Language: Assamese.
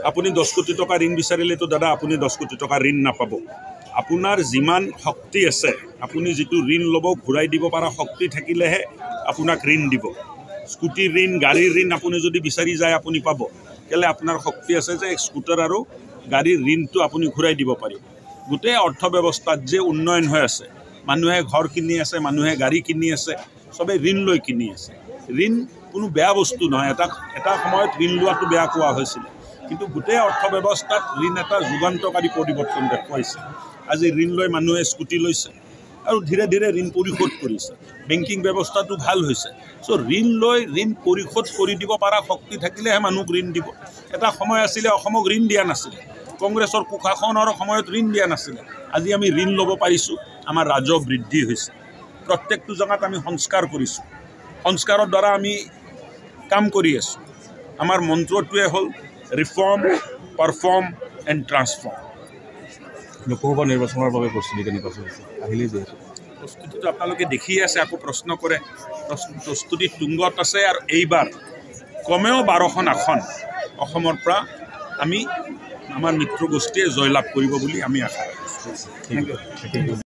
আপুনি 10 কোটি টকা ঋণ বিচাৰিলেতো দাদা আপুনি 10 কোটি টকা ঋণ নাপাব আপোনাৰ যিমান শক্তি আছে আপুনি যেটো ঋণ লব ঘূৰাই দিব পৰা শক্তি থাকিলেহে আপোনাক ঋণ দিব স্কুটি ঋণ গাড়ীৰ ঋণ আপুনি যদি বিচাৰি যায় আপুনি পাব কেলে আপোনাৰ শক্তি আছে যে স্কুটাৰ আৰু গাড়ীৰ ঋণটো আপুনি ঘূৰাই দিব পাৰিব গোটেই অৰ্থব্যৱস্থাত যে উন্নয়ন হৈ আছে মানুহে ঘৰ কিনি আছে মানুহে গাড়ী কিনি আছে সবে ঋণ লৈ কিনি আছে ঋণ কোনো বেয়া বস্তু নহয় এটা সময়ত ঋণ লোৱাটো বেয়া কোৱা হৈছিল কিন্তু গোটেই অৰ্থব্যৱস্থাত ঋণ এটা যুগান্তকাৰী পৰিৱৰ্তন দেখুৱাইছে আজি ঋণ লৈ মানুহে স্কুটি লৈছে আৰু ধীৰে ধীৰে ঋণ পৰিশোধ কৰিছে বেংকিং ব্যৱস্থাটো ভাল হৈছে সো ঋণ লৈ ঋণ পৰিশোধ কৰি দিব পৰা শক্তি থাকিলেহে মানুহক ঋণ দিব এটা সময় আছিলে অসমক ঋণ দিয়া নাছিল কংগ্ৰেছৰ কুশাসনৰ সময়ত ঋণ দিয়া নাছিল আজি আমি ঋণ ল'ব পাৰিছো আমাৰ ৰাজহ বৃদ্ধি হৈছে প্ৰত্যেকটো জগাত আমি সংস্কাৰ কৰিছো সংস্কাৰৰ দ্বাৰা আমি কাম কৰি আছো আমাৰ মন্ত্ৰটোৱে হ'ল reform perform and transform Lok Sabha নিৰ্বাচনৰ বাবে প্ৰস্তুতি কেনেকুৱা চলিছে আহিলে যে প্ৰস্তুতিটো আপোনালোকে দেখি আছে আকৌ প্ৰশ্ন কৰে প্ৰস্তুতি তুংগত আছে আৰু এইবাৰ কমেও 12খন আসন অসমৰ পৰা আমি আমাৰ মিত্ৰগোষ্ঠীয়ে জয়লাভ কৰিব বুলি আমি আশা কৰিছোঁ